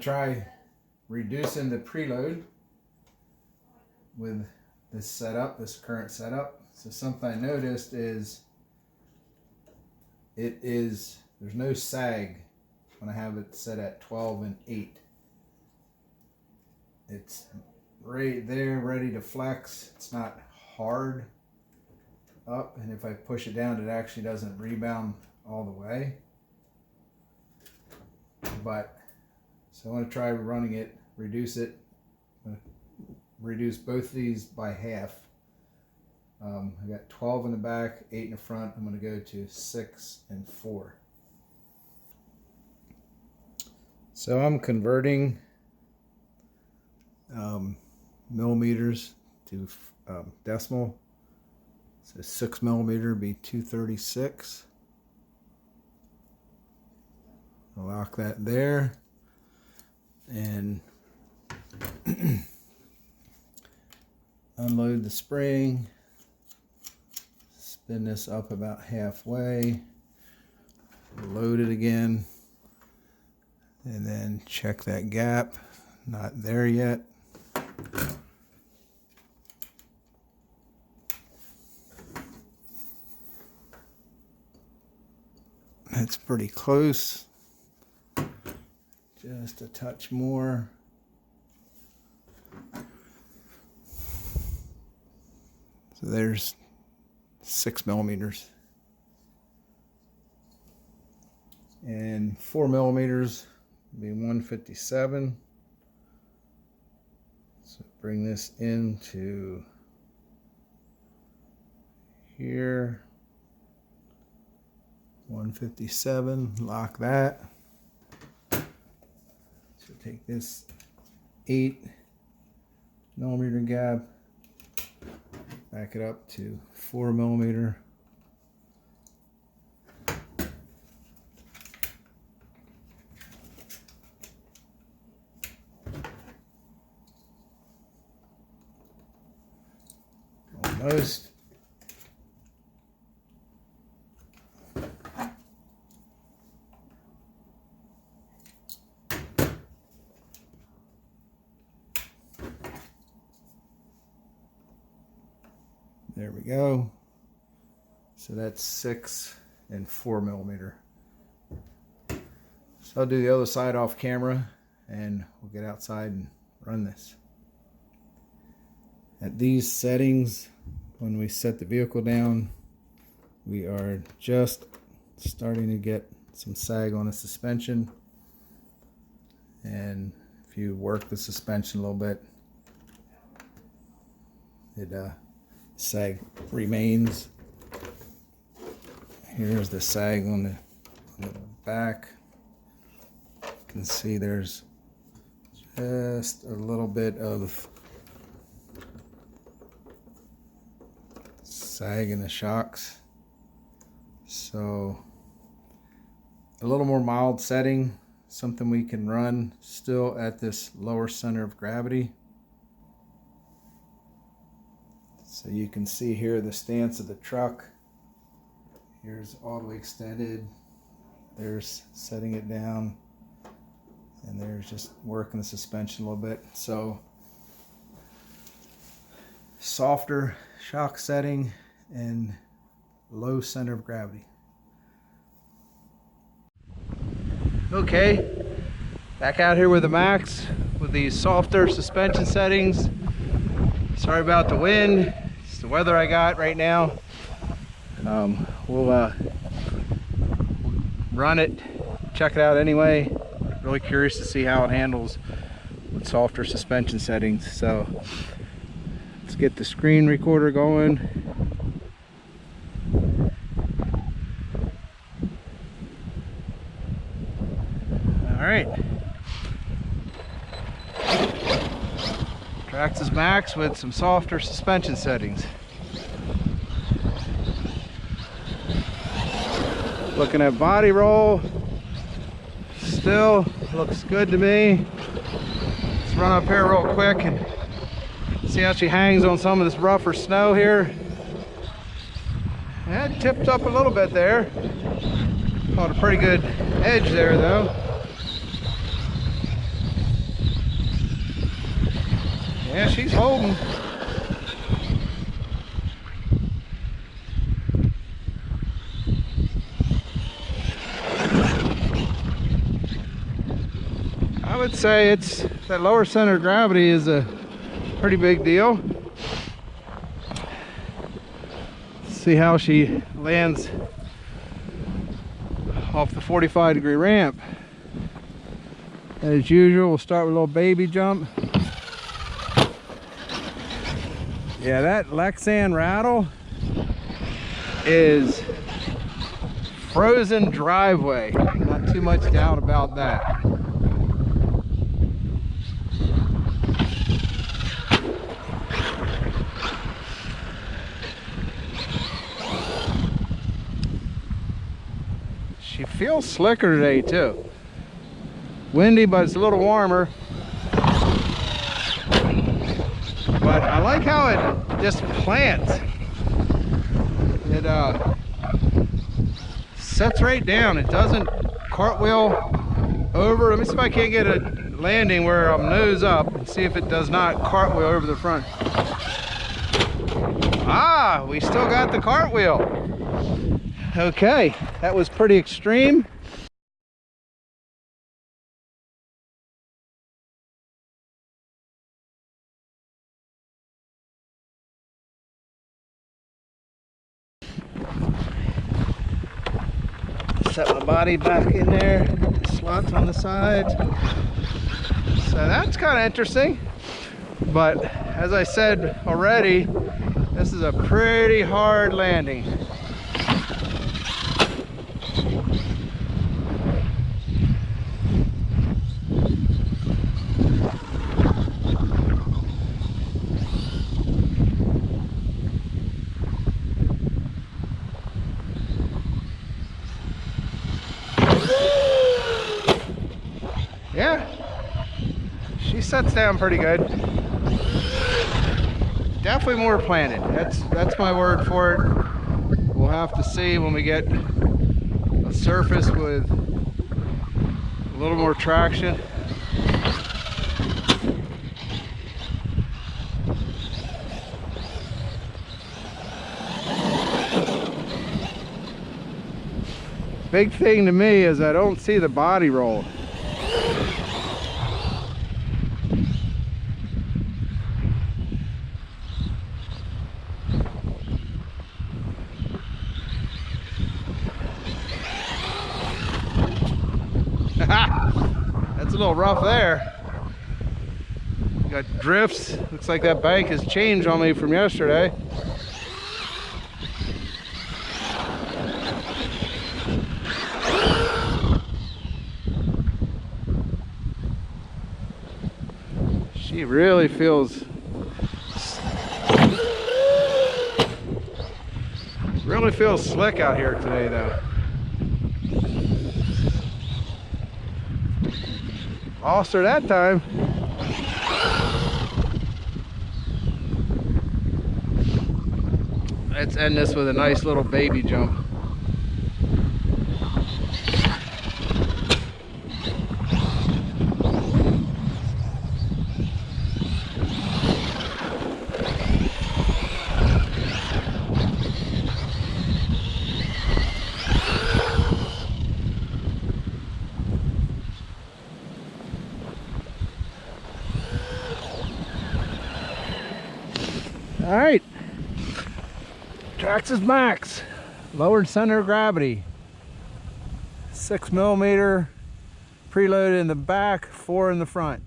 try reducing the preload with this setup, this current setup. So something I noticed is there's no sag when I have it set at 12 and 8. It's right there, ready to flex. It's not hard up, and if I push it down, it actually doesn't rebound all the way. But so I want to try running it, reduce it, reduce both of these by half. I got 12 in the back, 8 in the front. I'm going to go to 6 and 4. So I'm converting millimeters to decimal. So 6 millimeter be 236. I'll lock that there, and unload the spring, spin this up about halfway, load it again, and then check that gap. Not there yet. That's pretty close. Just a touch more. So there's 6 millimeters. And 4 millimeters would be 157. So bring this into here. 157, lock that. So take this 8 millimeter gap, back it up to 4 millimeter. Almost. There we go. So that's 6 and 4 millimeter. So I'll do the other side off camera and we'll get outside and run this. At these settings, when we set the vehicle down, we are just starting to get some sag on the suspension. And if you work the suspension a little bit, it sag remains. Here's the sag on the back. You can see there's just a little bit of sag in the shocks. So a little more mild setting, something we can run still at this lower center of gravity. So you can see here the stance of the truck. Here's all the way extended. There's setting it down. And there's just working the suspension a little bit. So softer shock setting and low center of gravity. Okay, back out here with the Maxx with these softer suspension settings. Sorry about the wind. It's the weather I got right now. We'll run it, check it out anyway. Really curious to see how it handles with softer suspension settings. So let's get the screen recorder going. All right. Traxxas Maxx with some softer suspension settings. Looking at body roll, still looks good to me. Let's run up here real quick and see how she hangs on some of this rougher snow here. That tipped up a little bit there. Caught a pretty good edge there though. Yeah, she's holding. I would say it's that lower center of gravity is a pretty big deal. See how she lands off the 45-degree ramp. As usual, we'll start with a little baby jump. Yeah, that Lexan rattle is frozen driveway. Not too much doubt about that. She feels slicker today too. Windy, but it's a little warmer. But I like how it just plants. It sets right down. It doesn't cartwheel over. Let me see if I can't get a landing where I'm nose up and see if it does not cartwheel over the front. Ah, we still got the cartwheel. Okay, that was pretty extreme. Set my body back in there, slots on the sides. So that's kind of interesting. But as I said already, this is a pretty hard landing. Yeah, she sets down pretty good. Definitely more planted. That's my word for it. We'll have to see when we get a surface with a little more traction. Big thing to me is I don't see the body roll. That's a little rough there. Got drifts. Looks like that bank has changed on me from yesterday. She really feels slick out here today though. Lost her that time. Let's end this with a nice little baby jump. All right, Traxxas Maxx, lowered center of gravity, 6mm preload in the back, 4 in the front.